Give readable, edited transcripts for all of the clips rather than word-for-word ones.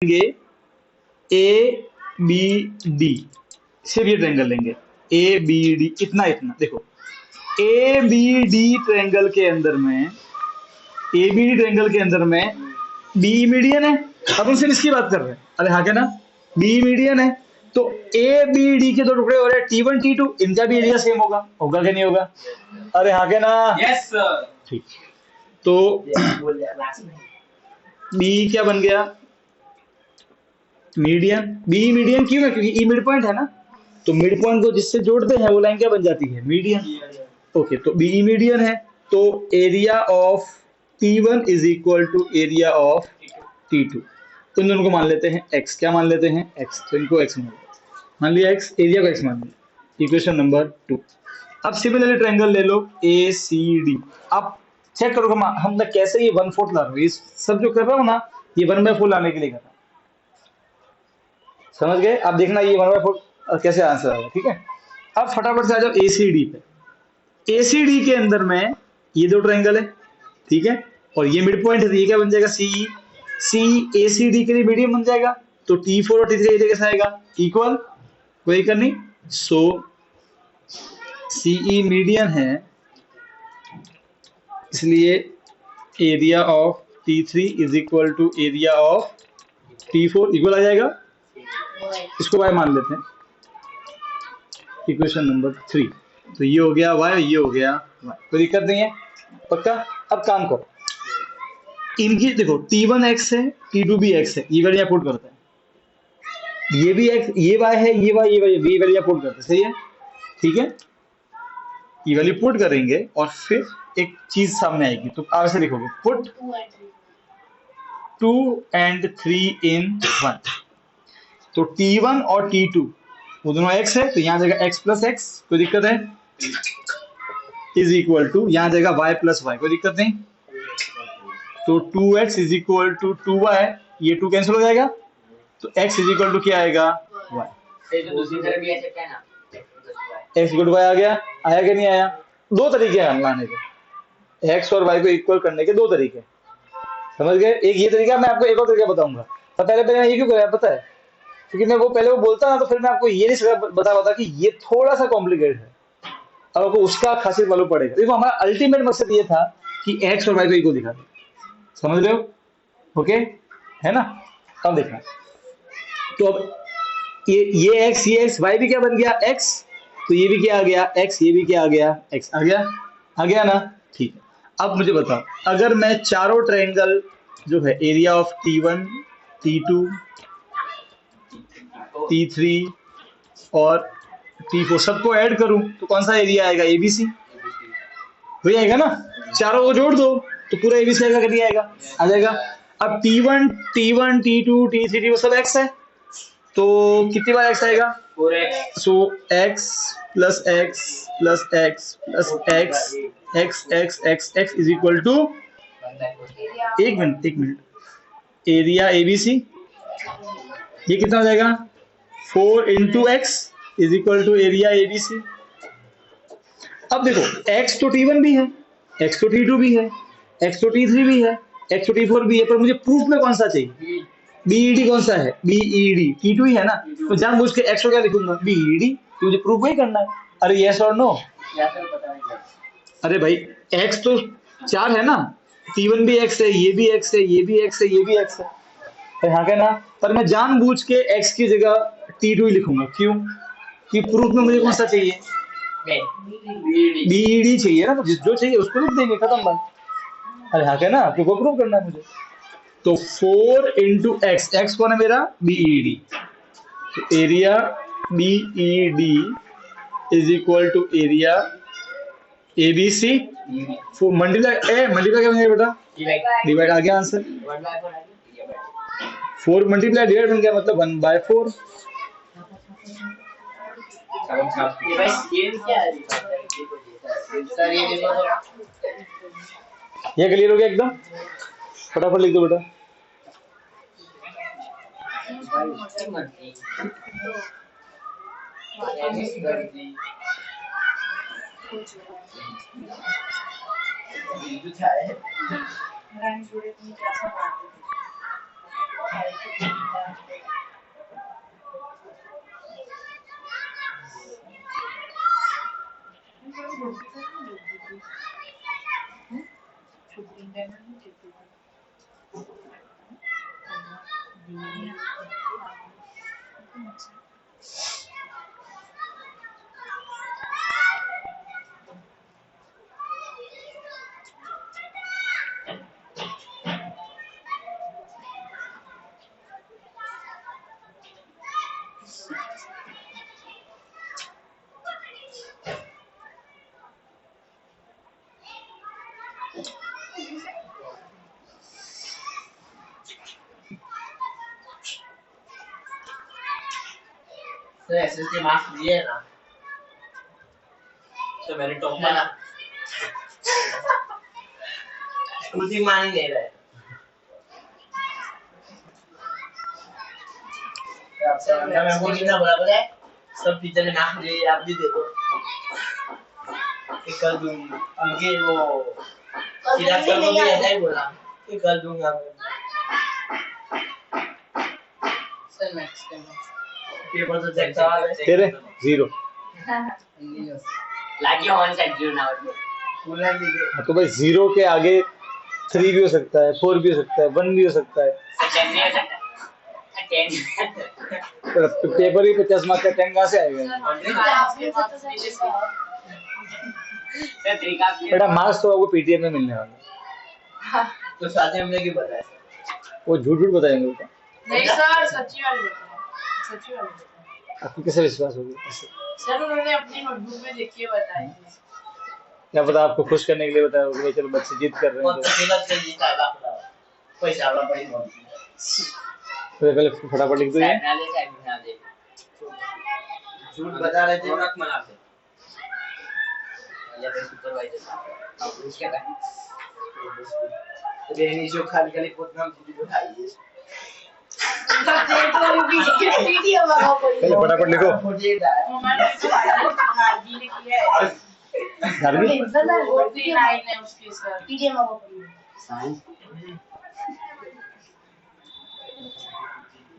लेंगे A B D, सिर्फ ये ट्रायंगल लेंगे ए बी डी, इतना इतना देखो ए बी डी ट्रायंगल के अंदर में, ए बी डी ट्रायंगल के अंदर में बी मीडियन है। अब हम सिर्फ इसकी बात कर रहे हैं, अरे हाँ क्या ना, बी मीडियन है तो ए बी डी के दो टुकड़े हो रहे हैं T1 T2, इनका भी एरिया सेम होगा, होगा कि नहीं होगा? अरे हाँ क्या ना, यस सर। ठीक। तो बी क्या बन गया, मीडियन। बी मीडियन क्यों है? क्योंकि ई मिड पॉइंट है ना, तो मिड पॉइंट को जिससे जोड़ते हैं वो लाइन क्या बन जाती है, मीडियन। ओके, तो बी मीडियन है तो area of T1 is equal to area of T2। तो इन दोनों को मान लेते हैं x, क्या मान लेते हैं x, तो इनको x मान लिया x, एरिया को x मान लिया। Equation number 2। अब सिमिलरली ट्रायंगल ले लो ACD। अब चेक करो हम मैं कैसे ये 1/4 ला रहा हूँ, ये सब जो कर रहा हूँ ना ये 1/4 लाने के लिए कर रहा हूँ, समझ गए? अब देखना ये 1/4 कैसे आंसर आएगा, ठीक है? अब फटाफट से आ जाओ ACD पे। ACD के अंदर में ये दो ट्रायंगल है, ठीक है, और ये मिड पॉइंट है, तो ये क्या बन जाएगा, CE। सी ACD के लिए मीडियम बन जाएगा, तो T4 और T3 कैसे आएगा, इक्वल, कोई कर नहीं। सो CE मीडियन है, इसलिए area of T3 is equal to area of T4, equal आ जाएगा। इसको y मान लेते हैं, इक्वेशन नंबर 3। तो ये हो गया y, ये हो गया y, कोई दिक्कत नहीं है, पक्का? अब काम करो, इनकी देखो T1 x है, T2 भी x है, ये वैल्यू पुट करते हैं, ये भी x, ये y है, ये y, ये वैल्यू पुट करते हैं, सही है, ठीक है? ये वैल्यू पुट करेंगे और फिर एक चीज सामने आएगी, तो आप ऐसे लिखोगे पुट 2 and 3 in 1। तो T1 और T2 वो दोनों x है, तो यहाँ जाएगा x प्लस x, कोई दिक्कत है, इज इक्वल टू यहाँ जाएगा y प्लस y, कोई दिक्कत नहीं। तो 2x is equal to 2y, ये 2 कैंसिल हो जाएगा, तो x इज इक्वल टू क्या आएगा, y। x equal to y आ गया, आया कि नहीं आया? दो तरीके हैं लाने के, x और y को इक्वल करने के दो तरीके, समझ गए? एक ये तरीका, मैं आपको एक और तरीका बताऊंगा। तो पहले मैं ये क्यों कराया पता है? क्योंकि मैं वो पहले वो बोलता ना तो फिर मैं आपको ये नहीं बता पाता कि ये थोड़ा सा कॉम्प्लिकेटेड है, अब आपको उसका खासियत मालूम पड़ेगा। देखो हमारा अल्टीमेट मकसद ये था कि x और y को इक्वल दिखा दे, समझ रहे हो? ओके है ना? अब देखना, तो अब ये x, ये x, y भी क्या बन गया, x, तो ये भी क्या आ गया x, ये भी क्या आ गया x, आ गया ना, ठीक है। अब मुझे बताओ, अगर मैं चारों ट्रायंगल जो है area of T1 T2 T3 और T4 सबको ऐड करूं तो कौन सा एरिया आएगा, ABC, वही आएगा ना। चारों को जोड़ दो तो पूरा ABC आएगा कि नहीं आएगा, आ जाएगा। अब T1 T2 T3 वो सब x है, तो कितनी बार x आएगा, 4x। So x plus x plus x plus x x x x x is equal to, एक मिनट, एरिया ABC, ये कितना हो जाएगा, 4 into x is equal to area ABC। अब देखो x तो T1 भी है, x तो T2 भी है, x तो T3 भी है, x तो T4 भी है, पर मुझे प्रूफ में कौन सा चाहिए, BED कौन सा है, BED T2 ही है ना, तो जानबूझ के x को क्या लिखूंगा, BED, मुझे प्रूफ वही करना है। अरे यस और नो, अरे भाई x तो 4 है ना, T1 भी x है, ये भी x है, ये भी x है, ये भी x है, हाँ क्या ना, पर मैं जानबूझ के x की जगह T2 ही लिखूंगा, क्यों? कि प्रूफ में मुझे कौन सा चाहिए, BED चाहिए ना, तो जो चाहिए उसको लिख देंगे, खत्म बात। अरे हाँ क्या ना, तो वो प्रूव करना है मुझे, तो 4 इंटू एक्स, एक्स कौन है मेरा, BED, तो area BED is equal to area ABC। Multiply क्या बन गया बेटा, डिवाइड, आ गया आंसर, 4 मल्टीप्लाई डिवाइड बन गया, मतलब 1/4। ये क्लियर हो गया एकदम, फटाफट लिख दो बेटा। तो एसएस के मार्क्स दिए ना तो मेरे टॉप पर स्कूल की मान ही नहीं रहे मेरे को कितना बोला बोले सब टीचर ने मार्क्स दिए आप भी दे दो कर दूंगी उनके वो चिराग सर को भी ऐसा ही बोला कि कर दूंगा सर मैथ्स पेपर तो चेक करा तेरे 0 लागी ऑन साइड 0 ना पूरा दीजिए तो भाई 0 के आगे 3 भी हो सकता है, 4 भी हो सकता है, 1 भी हो सकता है। 10 भी हो सकता है 10 तो पेपर ही 50 मार्क्स का 10 कहाँ से आएगा? बेटा मार्क्स तो आपको पीटीएम में मिलने वाला है। तो साथ में हमने क्यों बताया वो झूठ झूठ बताएंगे बेटा। नहीं सर सच्ची वाली बताया, सच्ची वाली बताया। आपको कैसे विश्वास होगा? सर उन्होंने अपनी नोटबुक में लिख के बताई थी। क्या पता आपको खुश करने के लिए बताया होगा कि चलो बच्चे जिद कर रहे हैं तो खेला से जीता है पैसा वाला पैसा तो पहले फटाफट लिख दो ये। झूठ बता रहे थे रख मना से या फिर सुपरवाइजर साहब अब उसके बाद रेनी जो खाली खाली पोतना वीडियो उठाइए पहले फटाफट लिखो। हमारे तो फाइनल गाड़ी ने किया है। घर में 49 है उसके सर। पीडीएम साइंस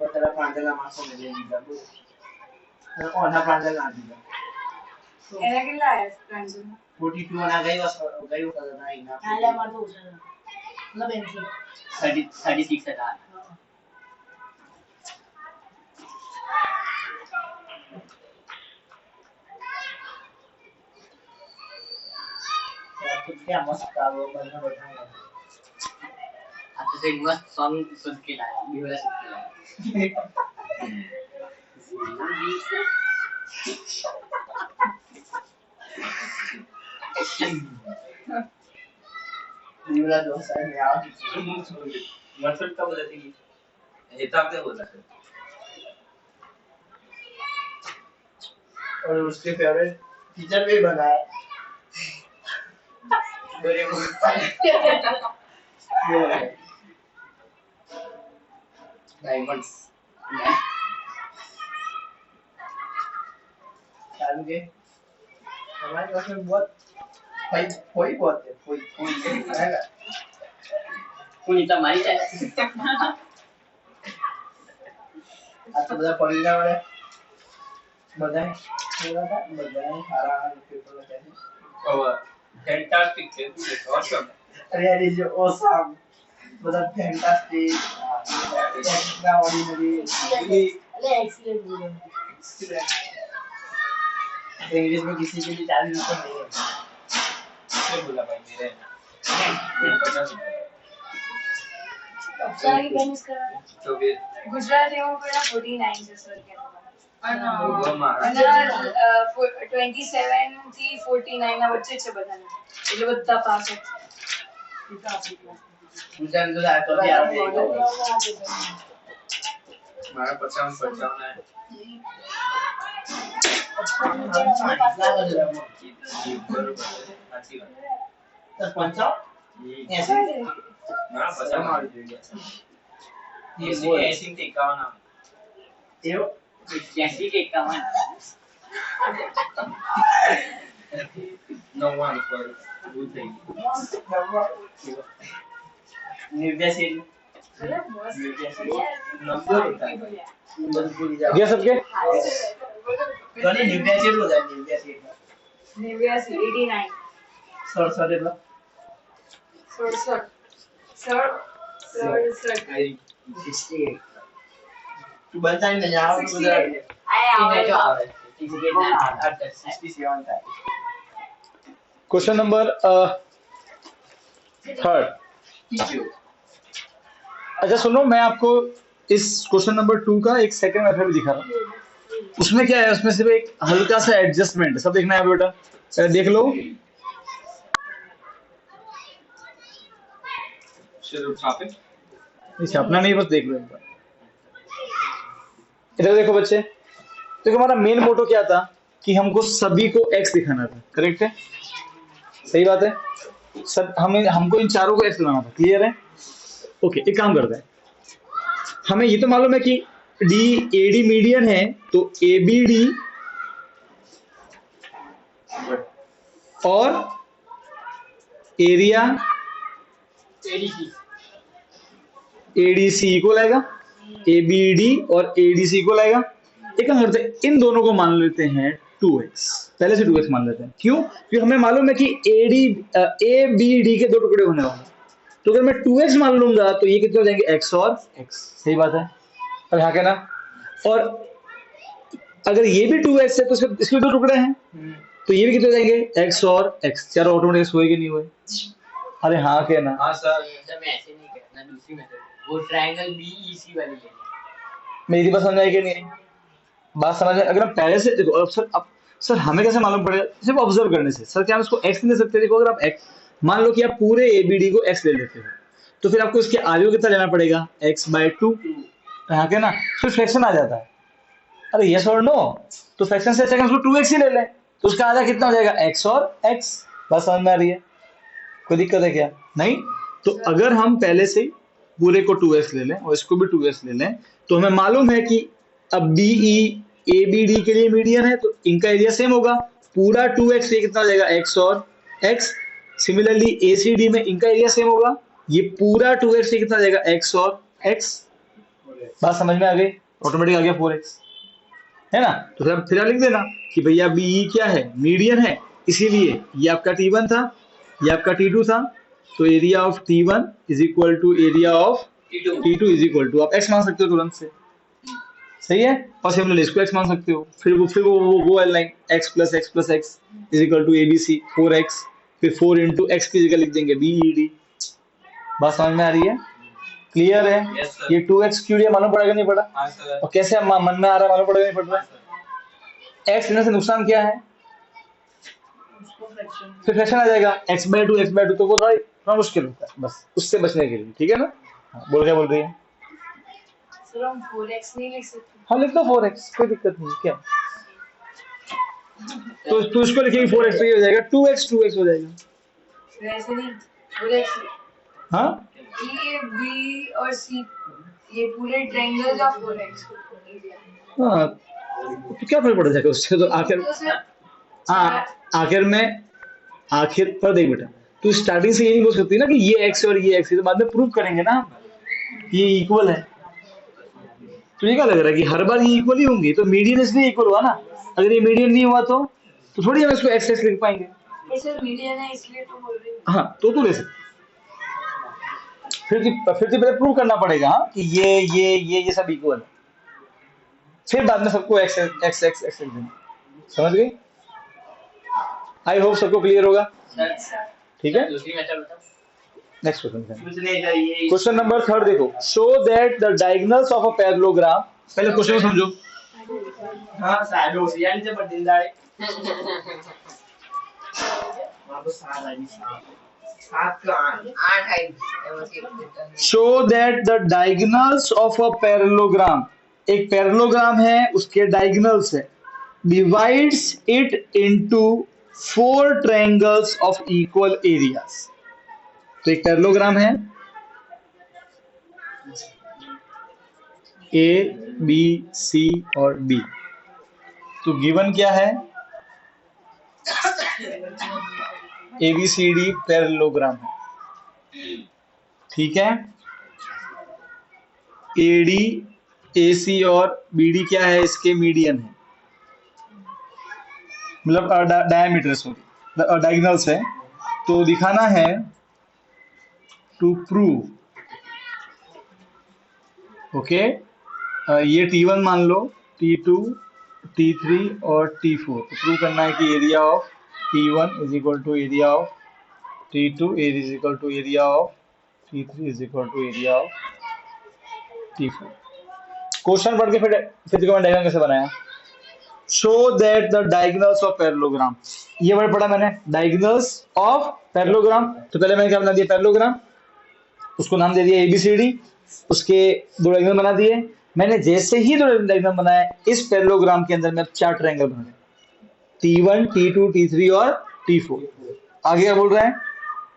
बतला पांडला मासो में ले लिया तो कौन ना पांडला दिया एरा के लाया फ्रेंड्स 42 ना गई होता था ना आले मार दो मतलब एंट्री 36 था क्या मस्त था वो बंदा बताऊंगा आप तो एक मस्त सॉन्ग सुन के लाया बिहुला सुन के लाया बिहुला दोस्त है मैं आओ मतलब कब बोला थी ये तब तक बोला और उसके फेवरेट टीचर भी बनाया डायमंड्स चालू के हमारे पास में बहुत कोई बहुत है कोई है ना कोई तो मारी जाए अच्छा बता पढ़ना वाले बताएं सारा पेपर बताएं और फैंटास्टिक है ऑसम अरे यार ये ऑसम मतलब फैंटास्टिक एक्स्ट्राऑर्डिनरी अरे एक्सीलेंट बोलो इंग्लिश में किसी के लिए 40 नंबर नहीं है क्या बोला भाई मेरे सारी बेनिस करा तो फिर गुजराती में पूरा 49 से सर के वो 27 થી 49 ના વચ્ચે છે બધાને એટલે બધા પાસ છે ગુજરાતી તો આ તો भी आप देखो મારા 55 है दस पंचाव ऐसे ना पता मार दिया ये ऐसे टेका ना ये ऐसे टेका ना no one for good thing Nivya से चलो बस नंबर होता है गया सबके? कने न्यूक्लियर हो जाए न्यूक्लियर नेव्यासी 89 सर એટલા 67 68 તું બનતા ને જાવ તો બધા આયા જો આવે આવે 67 ના 67 થાય क्वेश्चन नंबर थर्ड। ટીચર अच्छा सुनो, मैं आपको इस क्वेश्चन नंबर 2 का एक सेकंड मेथड भी दिखा रहा हूँ। उसमें क्या है, उसमें सिर्फ एक हल्का सा एडजस्टमेंट सब देखना है बेटा। देख लो, चलो छापे ये छापना नहीं, बस देख लो एक बार। इधर देखो बच्चे, देखो हमारा मेन मोटो क्या था कि हमको सभी को एक्स दिखाना था, करेक्ट है? सही बात है। सब हमको इन चारों को एक्स दिखाना था, क्लियर है? ओके, एक काम करते हैं, हमें ये तो मालूम है कि डी ए डी मीडियन है, तो ए बी डी और एरिया एडीसी इक्वल आएगा, ए बी डी और एडीसी इक्वल आएगा। एक काम करते हैं, इन दोनों को मान लेते हैं 2x, पहले से 2x मान लेते हैं। क्यों? क्योंकि हमें मालूम है कि ए बी डी के दो टुकड़े होने वाले हैं। तो अगर मैं 2x मान लूंगा तो ये कितने हो जाएंगे, x और x। सही बात है। अब यहाँ के ना, और अगर ये भी 2x है तो इसके दो टुकड़े हैं, तो ये भी कितने हो जाएंगे, x और x। चारों ऑटोमेटिक हुए कि नहीं हुए? अरे हाँ के ना। हां सर मैं ऐसे नहीं कहना, दूसरी मेथड वो ट्रायंगल बीईसी वाली लेनी मेरी बात समझ आई कि नहीं? बात समझ में? अगर हम पहले से देखो, अब सर हमें कैसे मालूम पड़ेगा? सिर्फ ऑब्जर्व करने से। सर क्या हम इसको x नहीं दे सकते? देखो, अगर आप x मान लो कि आप पूरे एबीडी को x ले लेते हो, तो फिर आपको इसके आगे को कितना लेना पड़ेगा, x/2। यहाँ के ना, फिर फ्रैक्शन आ जाता है। अरे यस और नो, तो फ्रैक्शन से अच्छा हम उसको 2x ही ले लें, तो उसका आधा कितना हो जाएगा, x और x। बात समझ में आ रही है? कोई दिक्कत है क्या? नहीं। तो अगर हम पहले से पूरे को 2x ले लें और इसको भी 2x ले लें, तो हमें मालूम है कि अब बीई ए बी डी के लिए मीडियन है, तो इनका एरिया सेम होगा। पूरा 2x, ये कितना हो जाएगा, x और x। सिमिलरली ए सी डी में इनका एरिया सेम होगा, ये पूरा 2x, ये कितना हो जाएगा, x और x। बात समझ में आ गई? ऑटोमेटिक आ गया 4x, है ना? तो फिर आप लिख देना कि भैया बीई क्या है, मीडियन है, इसीलिए ये आपका T1 था, ये आपका T2 था, तो area of T1 is equal to area of T2 is equal to, आप x मान सकते हो तुरंत से। सही है? और सिमिलरली इसको x मान सकते हो। फिर वो line x plus x is equal to ABC 4x, फिर 4 इंटू एक्स की जगह लिख देंगे बीईडी। बात समझ में आ रही है? क्लियर है? Yes, sir. ये 2x क्यों है मालूम पड़ेगा नहीं पड़ा? हां सर और कैसे मन में आ रहा है मालूम पड़ेगा नहीं पड़ रहा? x लेने से नुकसान क्या है? फिर फ्रैक्शन आ जाएगा x/2, तो वो थोड़ा मुश्किल होता है, बस उससे बचने के लिए, ठीक है ना? हाँ, बोल रही है? सर हम 4x नहीं लिख सकते? हाँ लिख दो 4x, कोई दिक्कत नहीं, क्या? तो इसको लिखेंगे 4x, तो ये हो जाएगा 2x हो जाएगा। वैसे नहीं, 4x हाँ ए बी और सी ये पूरे ट्रायंगल्स ऑफ 4x एरिया। हाँ, तो क्या फर्क पड़ जाएगा उससे? तो आखिर तो सर हाँ, आखिर पर देख बेटा, तू स्टार्टिंग से ये नहीं बोल सकती ना कि ये x और ये x है, तो बाद में प्रूव करेंगे ना कि ये इक्वल है। तुझे क्या लग रहा है कि हर बार ये इक्वल ही होंगी? तो मीडियन इसलिए इक्वल हुआ ना, अगर ये मीडियन नहीं हुआ तो थोड़ी हम इसको x लिख पाएंगे। ये सर मीडियन है इसलिए तो बोल रही हूँ। हाँ, तो ले सकते, फिर पहले प्रूव करना पड़ेगा हाँ, कि ये सब इक्वल है, फिर बाद में सबको x लिख देंगे। समझ गई? आई होप सबको क्लियर होगा, ठीक है? दूसरी मेथड बताओ। नेक्स्ट क्वेश्चन, दूसरे चाहिए क्वेश्चन नंबर 3 देखो। Show that the diagonals of a parallelogram, पहले क्वेश्चन को समझो। हां साडो यानी से बदल जाए वापस 7 आई 7 का 8 आई। Show that the diagonals of a parallelogram, एक पैरेललोग्राम है, उसके डायगोनल्स है, divides it into 4 triangles of equal areas. तो एक पैरेललोग्राम है, ए बी सी और डी, तो गिवन क्या है, ABCD पैरेललोग्राम है, ठीक है? AD AC और BD क्या है, इसके मीडियन है, मतलब डायमीटर, सॉरी डायगोनल्स है। तो दिखाना है टू प्रूव, ओके, ये T1 मान लो, T2, T3 और T4, तो प्रूव करना है कि area of T1 is equal to area of T2 is equal to area of T3 is equal to area of T4। Question पढ़ के फिर देखो मैं डायग्राम कैसे बनाया। Show that the diagonals of parallelogram, ये वर्ड पढ़ा मैंने, डायगोनल्स ऑफ पैरेललोग्राम। तो पहले मैंने क्या बना दिया, पैरेललोग्राम, उसको नाम दे दिया ABCD, उसके दो डायगोनल बना दिए। मैंने जैसे ही दो डायगोनल बनाए, इस पैरेललोग्राम के अंदर में चार ट्रायंगल बन गए, T1, T2, T3 और T4। आगे क्या बोल रहा है,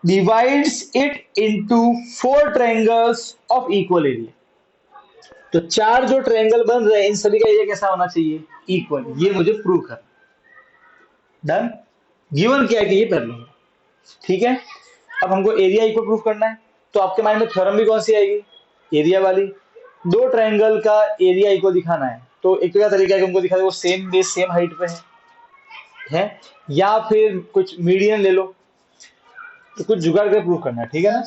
divides it into 4 triangles of equal area. तो चार जो ट्रायंगल बन रहे हैं, इन सभी का एरिया कैसा होना चाहिए, इक्वल। ये मुझे प्रूव करना, डन। गिवन क्या है कि ये पैरेलल, ठीक है। अब हमको एरिया इक्वल प्रूफ करना है, तो आपके माइंड में थ्योरम भी कौन सी आएगी, एरिया वाली। दो ट्रायंगल का एरिया इक्वल दिखाना है, तो एक तो क्या तरीका है कि हमको दिखा दे वो सेम बेस सेम हाइट पे है, या फिर कुछ मीडियन ले लो, तो कुछ जुगाड़ कर प्रूफ करना है, ठीक है ना।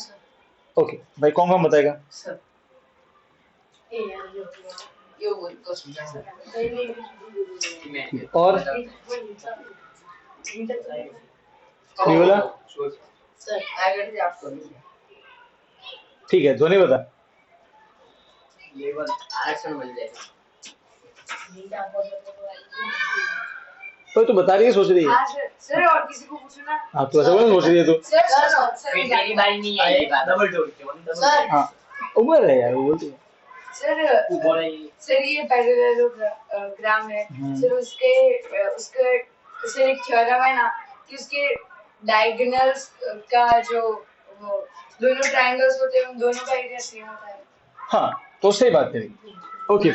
ओके भाई, कौन कौन बताएगा। सर ये बोल तो समझा सर। और नहीं बोला, सर अगर से आप करो, ठीक है, ध्वनि बता। लेवल आरक्षण मिल जाएगा। तो बता रही है, सोच रही है। हाँ सर और किसी को पूछो ना। हाँ तो ऐसा बोला, सोच रही है तो। सर मेरी बारी नहीं आई, डबल डोर सर हाँ उम्र है यार, वो बोलती है। सर ये पैरेललोग्राम है सर, उसके सर एक थ्योरम है ना कि उसके डायगोनल्स का जो वो दोनों ट्रायंगल्स होते हैं, उन दोनों का एरिया सेम होता है। हाँ तो सही बात करी। ओके,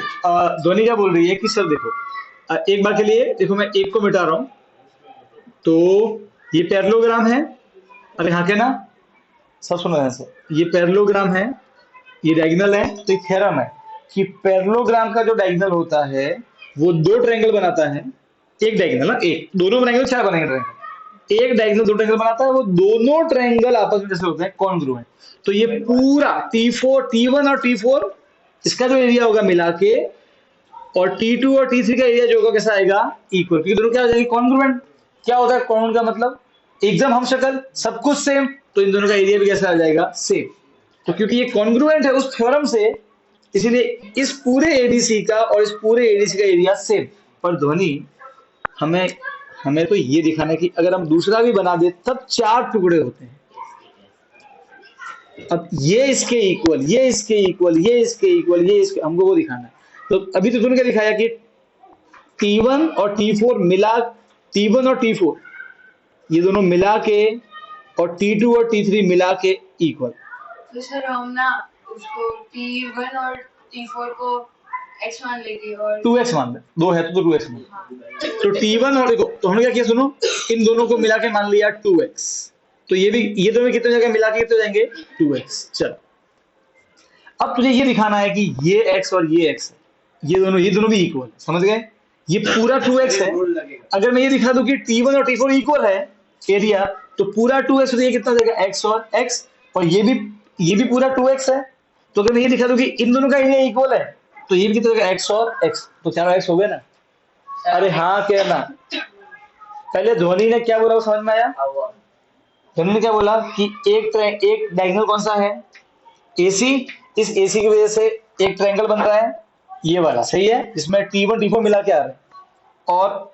ध्वनि क्या बोल रही है कि सर देखो, एक बार के लिए देखो, मैं एक को मिटा रहा हूं, तो ये पैरेललोग्राम है, अरे हाँ के ना, सब सुना है सर, ये पैरेललोग्राम है, ये डायगोनल है। तो एक थ्योरम है कि पैरेललोग्राम का जो डायगोनल होता है वो दो ट्रायंगल बनाता है, एक डायगोनल ना, एक दोनों बनाएंगे तो चार बनेंगे ट्रायंगल, एक डायगोनल दो ट्रायंगल बनाता है, वो दोनों ट्रायंगल आपस में जैसे होते हैं कॉन्ग्रुएंट। तो ये पूरा T4, T1 और T4 इसका जो एरिया होगा मिला के, और T2 और T3 का एरिया जो होगा कैसा आएगा, इक्वल, क्योंकि दोनों क्या हो जाएंगे, कॉन्ग्रुएंट। क्या होता है कॉन्ग्रुएंट का मतलब, एकदम हम शक्ल, सब कुछ सेम, तो इन दोनों का एरिया भी कैसा आ जाएगा, सेम। तो क्योंकि ये कॉन्ग्रुएंट है उस थ्योरम से, इसीलिए इस पूरे एडीसी का और इस पूरे एडीसी का एरिया सेम। पर ध्वनि हमें तो ये दिखाना है कि अगर हम दूसरा भी बना दे तब चार टुकड़े होते हैं। अब ये इसके इक्वल, ये इसके इक्वल, ये इसके इक्वल, ये इसके, हमको वो दिखाना है। तो अभी तो तूने क्या दिखाया कि T1 और T4 मिला, T1 और T4 ये दोनों मिला के, और T2 और T3 मिला के इक्वल। तो सर हम ना उसको T1 और T4 को x मान लेंगे और 2x मान ले, दो है तो 2x मान। तो T1 और देखो, तो हमने क्या किया सुनो, इन दोनों को मिला के मान लिया 2x, तो ये भी, ये दोनों कितने जगह मिला के कितने हो जाएंगे, 2x। चल अब तुझे ये दिखाना है कि ये x और ये x है, ये दोनों भी इक्वल, समझ गए। ये पूरा 2x है। अगर मैं ये दिखा दूं कि T1 और T4 इक्वल है एरिया, तो पूरा 2x, तो ये कितना हो जाएगा, x और x, और ये भी पूरा 2x है। तो अगर मैं ये दिखा दूं कि इन दोनों का एरिया इक्वल है, तो ये भी कितना हो जाएगा, x और x, तो चारों x हो गए ना। अरे हाँ कहना, पहले ध्वनि ने क्या बोला वो समझ में आया। ध्वनि ने क्या बोला कि एक डायगोनल कौन सा है, AC, इस AC की वजह से एक ट्रायंगल बन रहा है, ये वाला सही है, जिसमें T1 T4 मिला के आ रहा है, और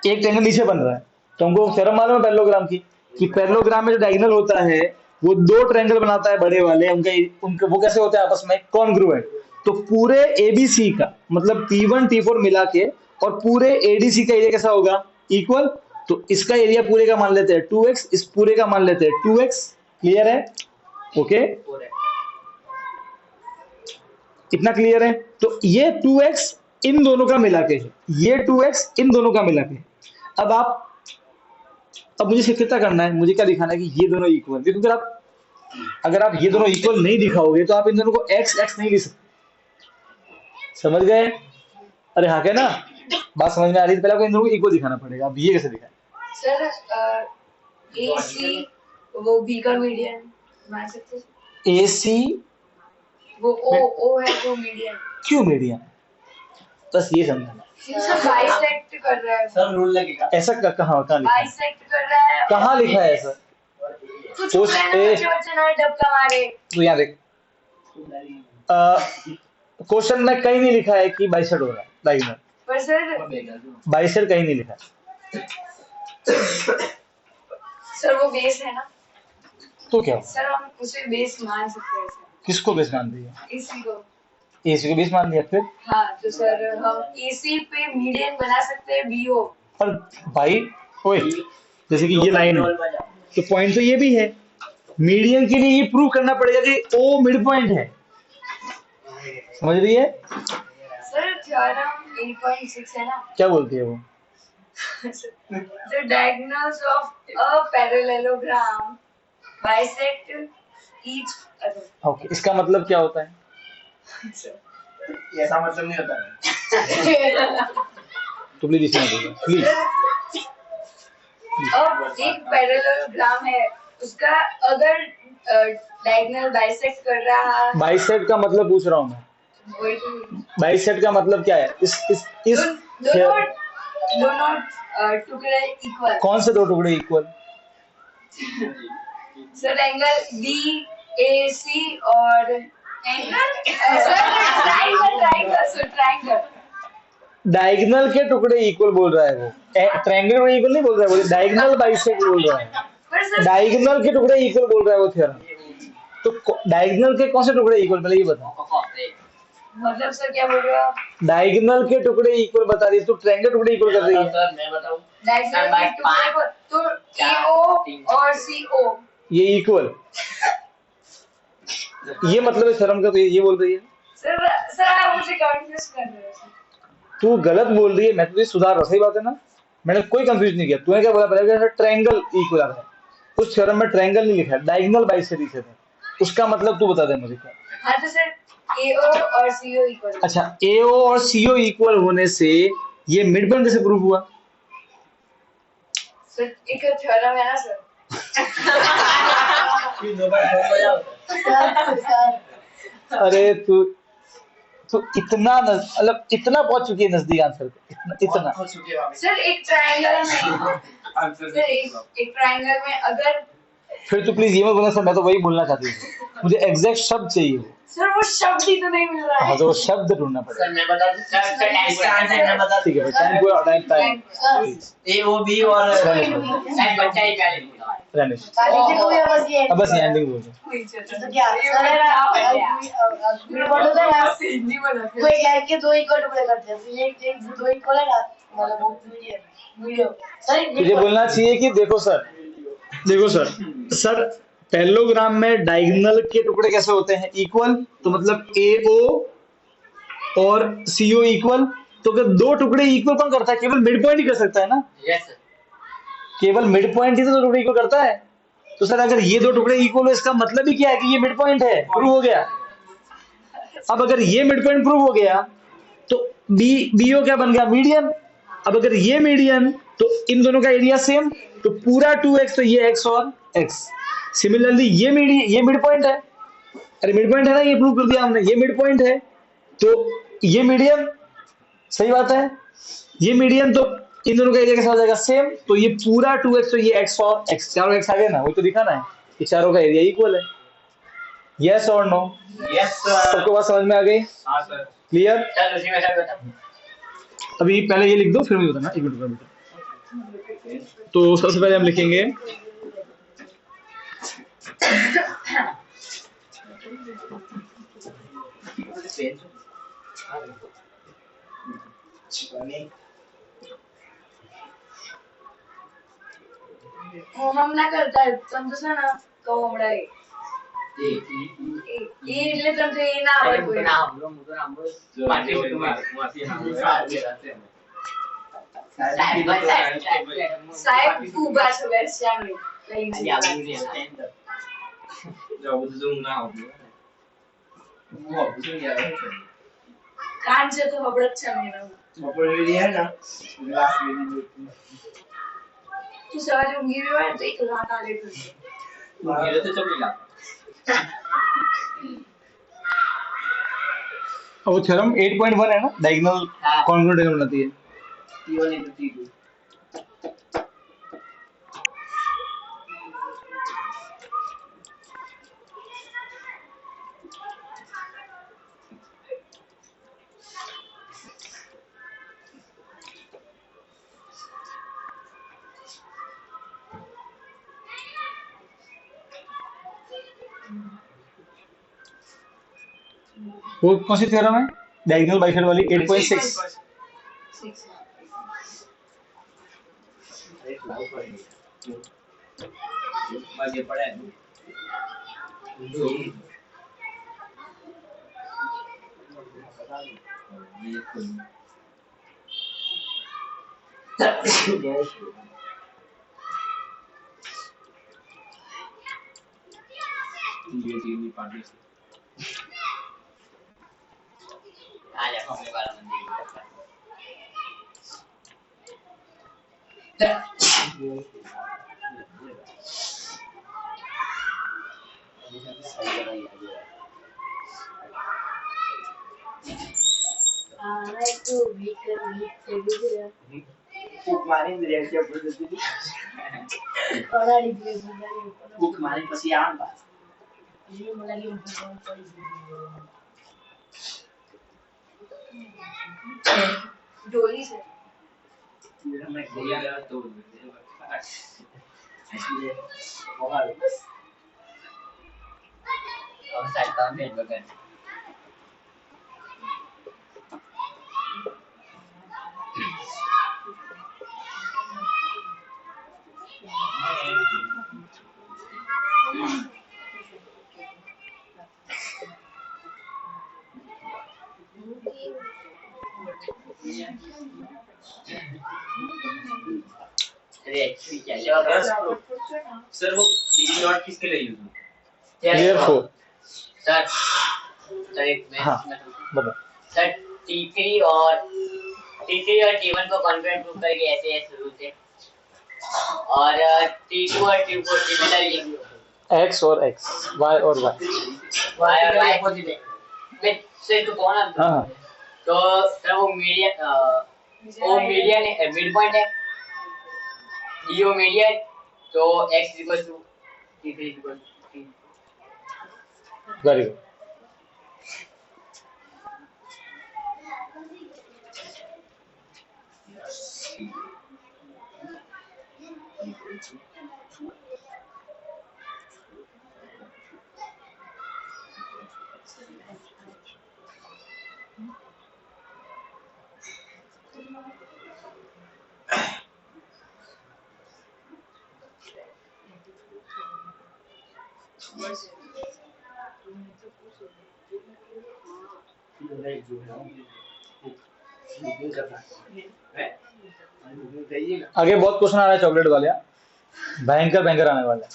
एक ट्रायंगल नीचे बन रहा है। तो हमको थ्योरम मालूम है पैरेललोग्राम की, कि पैरेललोग्राम में जो डायगोनल होता है वो दो ट्रायंगल बनाता है बड़े वाले, उनके वो कैसे होते हैं आपस में, कॉन्ग्रुएंट। तो पूरे ABC का मतलब T1 T4 मिला के और पूरे ADC का एरिया कैसा होगा, इक्वल। तो इसका एरिया पूरे का मान लेते हैं 2x, इस पूरे का मान लेते हैं 2x। क्लियर है, ओके, कितना क्लियर है। तो ये 2x इन दोनों का मिला के है, ये 2x इन दोनों का मिला के। अब मुझे कितना करना है, मुझे क्या दिखाना है कि ये दोनों इक्वल, क्योंकि अगर आप अगर आप ये दोनों इक्वल नहीं दिखाओगे तो आप इन दोनों को एक्स एक्स नहीं लिख सकते। समझ गए? अरे हाँ, क्या ना बात समझ में आ रही है? पहले आपको इन दोनों को इक्वल दिखाना पड़ेगा। अब ये कैसे दिखाएं? सर ए सी वो बी का मीडियन मान सकते हैं। ए सी वो ओ है वो मीडियन। क्यों मीडियन? बस ये समझना। सर बाइसेक्ट कर रहा है। सर रूल लगेगा। ऐसा कहाँ लिखा है? बाइसेक्ट कर रहा है। कहाँ लिखा है ऐसा? कुछ बच्चे ना डबका मारे। तो यहाँ देख, क्वेश्चन में कहीं नहीं लिखा है कि बाइसेक्ट हो रहा है डायगोनल। पर सर बाइसेक्ट कहीं नहीं लिखा है। सर वो बेस है ना। तो क्या? सर हम उसे बेस मान सकते हैं सर। किसको बेस मान दिया? इसी को। एसी को बेस मान दिया फिर? हाँ तो सर हम एसी पे मीडियन बना सकते हैं बीओ। पर भाई ओए, जैसे कि ये लाइन है तो पॉइंट तो ये भी है। मीडियन के लिए ये प्रूव करना पड़ेगा कि ओ मिड पॉइंट है। समझ रही है? सर थ्योरम 8.6 है ना। क्या बोलती है वो? The diagonals of a parallelogram bisect each other. Okay, इसका मतलब क्या होता है? ऐसा मतलब नहीं होता है। तो प्लीज इसमें बोलो प्लीज। अब एक पैरेललोग्राम है, उसका अगर डायगोनल बाइसेक्ट कर रहा है। बाइसेक्ट का मतलब पूछ रहा हूँ मैं। बाइसेक्ट का मतलब क्या है? इस दोनों टुकड़े इक्वल। कौन से दो टुकड़े इक्वल? सर एंगल बी ए सी और एंगल ट्रायंगल। डायगोनल के टुकड़े इक्वल बोल रहा है वो, ट्रायंगल में इक्वल नहीं बोल रहा है वो, डायगोनल बाइसेक्ट बोल रहा है। डायगोनल के टुकड़े इक्वल बोल रहा है वो थ्योरम। तो डायगोनल के कौन से टुकड़े इक्वल, पहले ये बताओ। मतलब सर क्या बोल रहे हो आप? डायगोनल के टुकड़े इक्वल बता रही है तो ट्रायंगल टुकड़े इक्वल कर रही है। सर मैं बताऊं। डायगोनल के टुकड़े को तो एओ और सीओ ये इक्वल, ये मतलब है थ्योरम का। तो ये बोल रही है। सर आप मुझे कंफ्यूज कर रहे हो। तू गलत बोल रही है, मैं तुझे सुधार रहा हूं। सही बात है ना? मैंने कोई कंफ्यूज नहीं किया। तूने क्या बोला पहले? ट्रायंगल इक्वल है। उस थ्योरम में ट्रायंगल नहीं लिखा है, डायगोनल बाइसेक्ट लिखे थे। उसका मतलब तू बता दे मुझे क्या। हाँ तो सर एओ और सीओ इक्वल। अच्छा, एओ और सीओ इक्वल होने से ये मिड पॉइंट कैसे प्रूव हुआ? सर एक थ्योरम है ना सर। अरे तू इतना मतलब इतना पहुंच चुकी है नजदीक आंसर पे, इतना। सर एक ट्रायंगल में सर एक ट्रायंगल में अगर फिर तो प्लीज ये मत बोलना सर, मैं तो वही बोलना चाहती हूँ। मुझे एग्जैक्ट शब्द चाहिए। सर वो शब्द ही तो नहीं मिल रहा है। हाँ तो वो शब्द ढूंढना पड़ेगा। सर मैं बता दूं। सर इसका आंसर मैं बता दूं। ठीक है, टाइम पूरा टाइम ए ओ बी और टाइम बच्चा ही पहले बोला। रमेश बस अब बस ये एंडिंग बोल दो। तो क्या कोई कह के दो इक्वल टुकड़े करते हैं, तो ये दो इक्वल है ना, मतलब वो वीडियो सर तुझे बोलना चाहिए कि देखो सर पैरेललोग्राम में डायगोनल के टुकड़े कैसे होते हैं? इक्वल। तो मतलब एओ और सीओ इक्वल। तो अगर दो टुकड़े इक्वल कौन करता है? केवल मिड पॉइंट ही कर सकता है ना। Yes sir. केवल मिड पॉइंट ही तो दो टुकड़े इक्वल करता है। तो सर अगर ये दो टुकड़े इक्वल हो, इसका मतलब ही क्या है कि ये मिड पॉइंट है। प्रूव हो गया। अब अगर ये मिड पॉइंट प्रूव हो गया तो बीओ क्या बन गया? मीडियन। अब अगर ये मीडियन तो इन दोनों का एरिया सेम, तो पूरा 2x तो ये x और x। सिमिलरली ये मिड पॉइंट है। अरे मिड पॉइंट है ना, ये प्रूव कर दिया हमने। ये मिड पॉइंट है तो ये मीडियन। सही बात है। ये मीडियन तो इन दोनों का एरिया कैसा हो जाएगा? सेम। तो ये पूरा 2x तो ये x और x, चारों x आ गए ना, वही तो दिखाना है कि चारों का एरिया इक्वल है। यस और नो? Yes sir. सबको बात समझ में आ गई? हां सर। क्लियर? चल उसी में सर बता। अभी पहले ये लिख दो फिर मुझे बताना। एक मिनट। तो सबसे पहले हम लिखेंगे हम ना करता है समझो ना तो हमरा ये એટલે તમને એ ના આવે કોઈ ना हम लोग સાહેબ ઊભા છે વેસ્યાની લઈને जब zoom ना हो वो बुझ गया है कान से तो बबड़क चल मेरा बपोर भी है ना लास्ट में तू समझ होंगी भी मैं तो एक रात आ गई तुझे मेरे तो चलेगा अब वो थ्योरम 8.1 है ना, डायगोनल कॉन्ग्रुएंट बनाती है। T1 into T2 वो कौन सी थ्योरम है डायगोनल बाइसेक्ट वाली? 8.6। 6 एक लागू पड़ेगी आगे पड़ा है ये तीन पार्टी आ जा हमने वाला मंदिर आई तो वीक फूक मारी रिएक्शन प्रोसेस बड़ा डिग्री बना फूक मारी પછી આમ બા ये मला की डोली से ये हमने गोलियां लगा तो इसलिए बहुत और साइड का में बगन अरे एक्चुअली क्या है सर वो सीडी नॉट किसके लिए यूज होता है क्लियर 4। सर सर एक हाँ बताओ। सर T3 और T1 को कॉन्ग्रुएंट प्रूव करेंगे ऐसे ऐसे रूल से और T2 और T4 सिमिलर लिखेंगे x और x, y और y। y और y अपोजिट है मैं से तो कौन है हाँ तो सर वो मीडियन है मिड पॉइंट है डी मीडियन तो x T3 वेरी गुड। आगे बहुत क्वेश्चन आ रहा है चॉकलेट वाले, भयंकर भयंकर आने वाला है।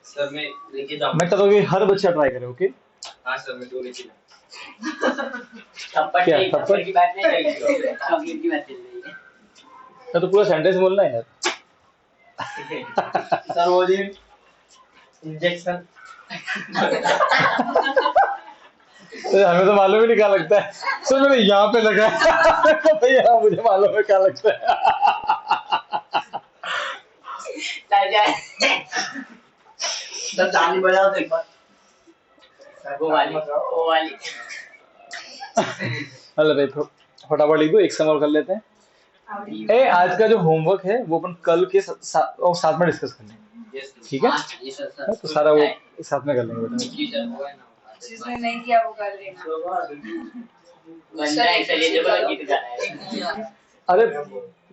सर मैं लेके जाऊं मैं तो हर बच्चा ट्राई करे। ओके हां सर मैं 2 लेके क्या थप्पड़ की बात नहीं चल रही है चॉकलेट की बात चल रही है तो पूरा सेंटेंस बोलना है यार। सर वो जी इंजेक्शन हमें तो मालूम ही नहीं क्या लगता है। सर मैंने यहाँ पे लगा भैया मुझे मालूम है क्या लगता है। सर ताली बजाओ तो एक बार वो वाली हेलो भाई फटाफट लिख दो, एक सम और कर लेते हैं। ए आज का जो होमवर्क है वो अपन कल के साथ में डिस्कस कर लेंगे, ठीक है? तो सारा वो साथ में कर लेंगे बेटा। जिसने नहीं किया वो कर लेना। बंदा एक्चुअली जब गीत गाना है अरे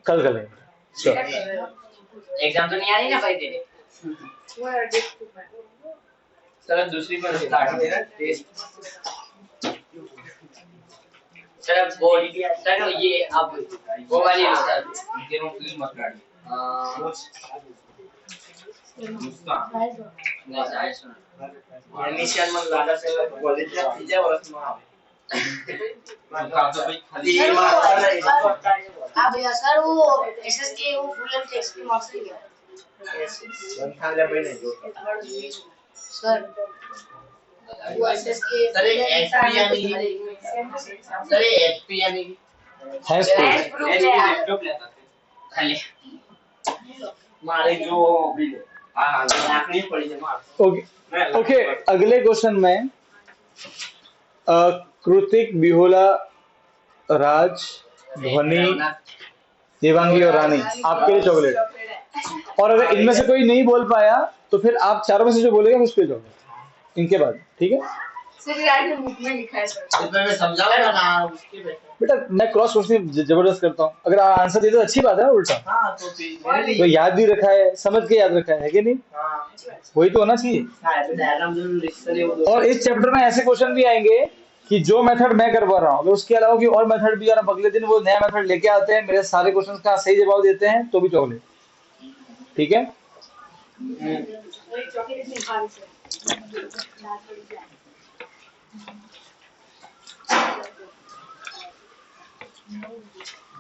कल कर लेंगे। श्योर। एग्जाम तो नहीं आ रही ना भाई तेरे वो है डिस्क में। सर दूसरी बार स्टार्ट देना टेस्ट सर वो सर ये आप वो वाली लो सर इनके नो फील मत गाड़ी एमिशन में ज्यादा से कॉलेज में तीजे वर्ष में આવે आप यार सर वो एसएस के वो फुल एंड टेक्स्ट के मार्क्स ले गया खाले महीने जो सर वो एसएस के सर एचपी यानी सर एचपी यानी हैश लैपटॉप लेता खाली मारे जो हां नाकनी पड़ी है मार ओके अगले क्वेश्चन में कृतिक, बिहोला, राज, ध्वनि, देवांगी और रानी आपके लिए चॉकलेट। और अगर इनमें से कोई नहीं बोल पाया तो फिर आप चारों में से जो बोलेगा उस पे चॉकलेट इनके बाद, ठीक है? सर ये आज बुक में लिखा है सर। इसमें मैं समझाऊंगा ना उसके बेटा मैं क्रॉस क्वेश्चन जबरदस्त करता हूँ, अगर आप आंसर देते तो अच्छी बात है ना, उल्टा हां तो फिर तो याद भी रखा है, समझ के याद रखा है कि नहीं? हां वही तो होना चाहिए। हां तो डायग्राम जरूर लिख करे वो और इस चैप्टर में ऐसे क्वेश्चन भी आएंगे कि जो मेथड मैं करवा रहा हूँ अगर उसके अलावा कोई और मेथड भी, और अगले दिन वो नया मेथड लेके आते हैं, मेरे सारे क्वेश्चन का सही जवाब देते हैं तो भी चॉकलेट, ठीक है?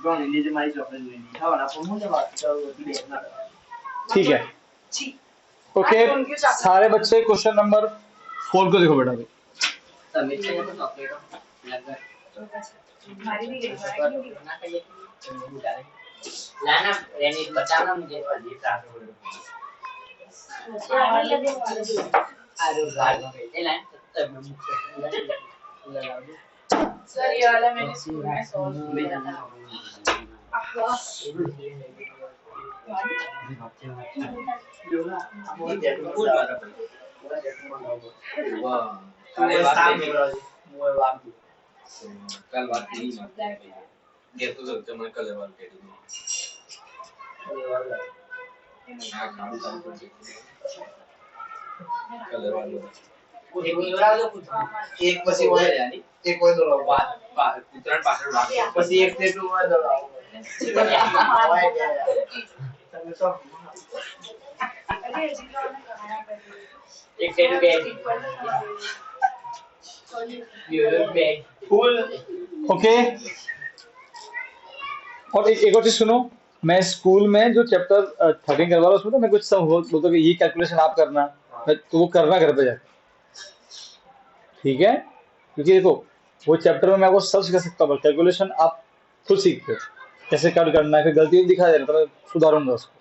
Bro, ini dia mai chocolate ni. Hawa na pun मुझे बात तो दे ना. ठीक है, ओके सारे बच्चे क्वेश्चन नंबर 4 को देखो बेटा। सबमिट किया तो चॉकलेट लग गया हमारी भी गई ना चाहिए लाना रेनी बताना मुझे ये प्राप्त हो अरे भाई ये लाइन तब मैं मुख लगा दूं सर ये वाला मैंने स्कूल में सॉल्व किया था। अरे बात नहीं कल बात नहीं ये तो सकते मैं कल बात करूंगा एक પછી હોય એક હોય તો ઉત્તરાયણ પાછળ પછી એક તે ટુ હોય તો एक set bag bag full okay और एक और चीज सुनो, मैं स्कूल में जो चैप्टर 13 करवा रहा हूँ उसमें तो मैं कुछ सब बोलता हूँ कि ये कैलकुलेशन आप करना, तो वो करना घर पे जाके, ठीक है? क्योंकि देखो वो चैप्टर में मैं आपको सब सिखा सकता हूँ, कैलकुलेशन आप खुद सीखते हो कैसे कर करना है, फिर गलती दिखा देना तो मैं सुधारूंगा उसको,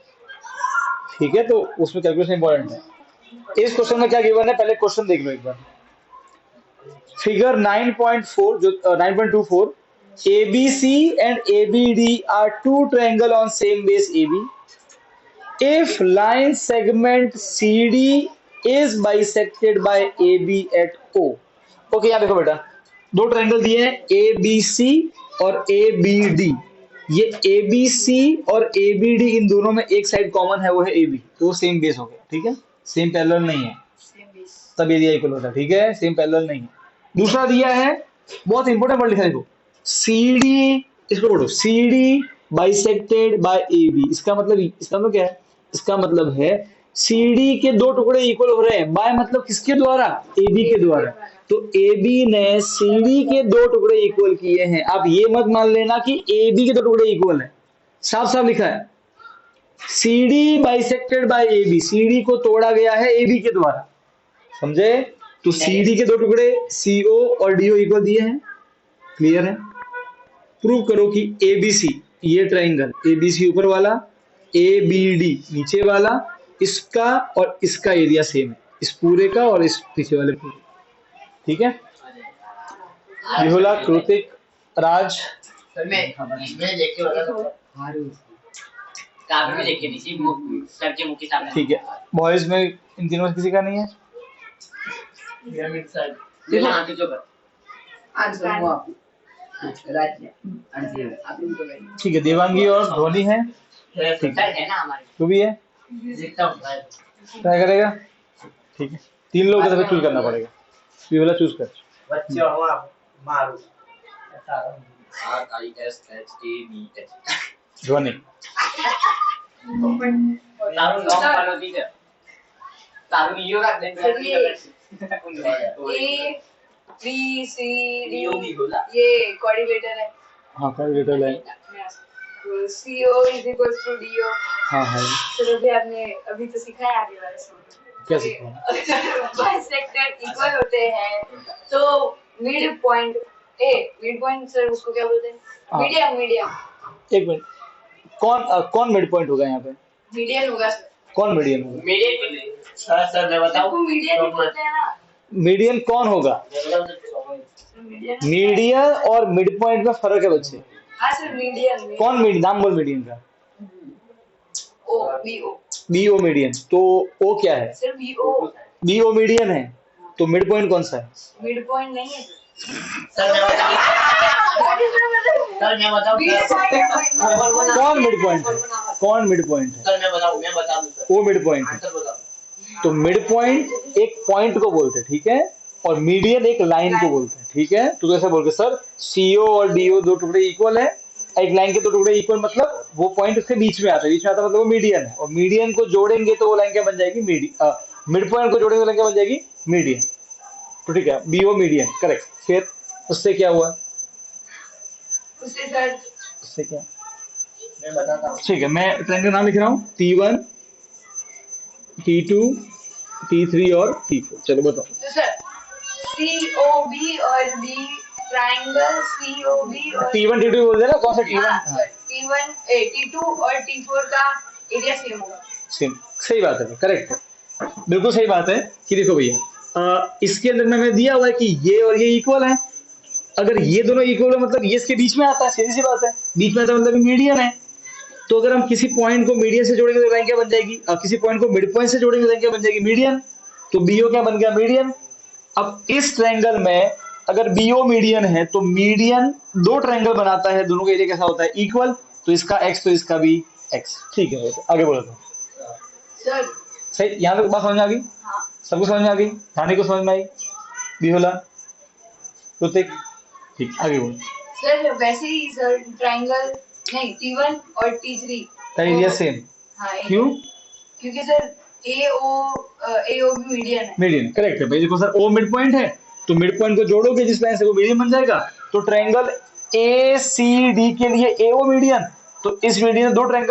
ठीक है? तो उसमें कैलकुलेशन इंपॉर्टेंट है। इस क्वेश्चन में क्या गिवन है पहले क्वेश्चन देख लो एक बार। फिगर 9.4 जो 9.24 ABC and ABD are two triangle on same base AB. If line segment CD is bisected by AB at O. Okay यहाँ देखो बेटा दो ट्रायंगल दिए हैं ABC और ABD। ये ABC और ABD इन दोनों में एक साइड कॉमन है वो है AB, तो वो सेम बेस हो गया, ठीक है? सेम पैरेलल नहीं है तब एरिया इक्वल होता है, ठीक है? सेम पैरेलल नहीं है। दूसरा दिया है बहुत इंपॉर्टेंट वर्ड लिखा है देखो CD, इसको पढ़ो CD बाइसेक्टेड बाय AB। इसका मतलब क्या है? इसका मतलब है CD के दो टुकड़े इक्वल हो रहे हैं, बाय मतलब किसके द्वारा? AB के द्वारा। तो AB ने CD के दो टुकड़े इक्वल किए हैं। आप ये मत मान लेना कि AB के दो टुकड़े इक्वल है, साफ साफ लिखा है CD bisected by AB, CD को तोड़ा गया है AB के द्वारा, समझे? तो CD के दो टुकड़े CO और DO इक्वल दिए हैं, क्लियर है? प्रूव करो कि ABC ये ट्रायंगल ABC ऊपर वाला ABD नीचे वाला, इसका और इसका एरिया सेम है, इस पूरे का और इस पीछे वाले पूरे, ठीक है? बिहुला, कृतिक, राज, सर मैं देख के बता दूं काफी में देख के नीचे सर के मुंह के सामने, ठीक है? बॉयज में इन तीनों में किसी का नहीं है? ये मिड साइड ये हाथ से चुप आंसर हुआ राज्य आंसर आप इनको ठीक है, देवांगी और धोनी है, ठीक सर है ना हमारे तू भी है, देखता हूं क्या करेगा? ठीक है, तीन लोग को चूज करना पड़ेगा, बिहुला चूज कर। बच्चे हुआ मारू ध्वनि तारू लॉन्ग फॉलो टीचर तारू लियो रख दे सर ये A B C D लियो भी होला ये कोऑर्डिनेटर है। हाँ कोऑर्डिनेटर लाइन। तो CO is equals to DO। हाँ है। चलो भी आपने अभी तो सिखाया आगे वाले स्टूडेंट क्या सीखा? बाइसेक्टर इक्वल होते हैं तो mid point mid point sir उसको क्या बोलते हैं? हाँ। मीडियम। एक मिनट, कौन मिड पॉइंट होगा यहाँ पे? मीडियन होगा सर। कौन मीडियन होगा? मीडियन सर मैं बताऊं सबको मीडियन ही बोलते हैं ना। मीडियन कौन होगा? मीडियन मीडियन और मिड पॉइंट में फर्क है बच्चे। हाँ सर मीडियन। कौन मीडियन? नाम बोल मीडियन का। ओ BO बीओ मीडियन। तो ओ क्या है? सर BO बीओ मीडियन है, तो मिड पॉइंट कौन सा है? मिड पॉइंट नहीं है सर मैं बताऊं कौन मिड पॉइंट है? कौन मिड पॉइंट है? सर मैं बता दूं सर वो मिड पॉइंट है। सर बता तो मिड पॉइंट एक पॉइंट को बोलते हैं, ठीक है, और मीडियन एक लाइन को बोलते हैं, ठीक है। तो जैसे बोल के सर सीओ और डीओ दो टुकड़े इक्वल है, एक लाइन के दो टुकड़े इक्वल मतलब वो पॉइंट उसके बीच में आता है, मतलब वो मीडियन है, और मीडियन को जोड़ेंगे तो वो लाइन क्या बन जाएगी? मिड पॉइंट को जोड़ेंगे तो लाइन क्या बन जाएगी? मीडियन। तो ठीक है, बीओ मीडियन करेक्ट। फिर उससे क्या हुआ? उससे सर उससे क्या? मैं बताता हूं ठीक है, मैं ट्रायंगल नाम लिख रहा हूँ T1 T2 T3 और T4। चलो बताओ। तो सर COB और B ट्रायंगल COB और T1 T2 बोल देना, कौन सा T1? हाँ, T1 T2 और T4 का एरिया सेम होगा। सेम, सही बात है, करेक्ट है, बिल्कुल सही बात है। कि देखो भैया, इसके अंदर में हमें दिया हुआ है कि ये और ये इक्वल है। अगर ये दोनों इक्वल है मतलब ये इसके बीच में आता है, सीधी सी बात है, बीच में आता है मतलब मीडियन है। तो अगर हम किसी पॉइंट को मीडियन से जोड़ेंगे तो लाइन क्या बन जाएगी? और किसी पॉइंट को मिड पॉइंट से जोड़ेंगे तो लाइन क्या बन जाएगी? मीडियन। तो बीओ क्या बन गया? मीडियन। अब इस ट्रायंगल में अगर बीओ मीडियन है तो मीडियन दो ट्रायंगल बनाता है, दोनों का एरिया कैसा होता है? इक्वल। तो इसका एक्स तो इसका भी एक्स। ठीक है, आगे बोलो। तो सर सही, यहाँ तक बात समझ में आ गई? हाँ सबको समझ में आ गई? रानी को समझ में आई? बिहोला, ऋतिक, ठीक, आगे बोलो। सर वैसे ही सर ट्रायंगल नहीं T1 और T3 का एरिया सेम। हाँ क्यों? क्योंकि सर AOB मीडियन है। मीडियन करेक्ट है भाई। देखो सर, ओ मिड पॉइंट है तो मिड पॉइंट को जोड़ोगे जिस लाइन से वो मीडियन बन जाएगा। तो ट्रायंगल ACD के लिए AO मीडियन, तो इस मीडियन दो ट्रायंगल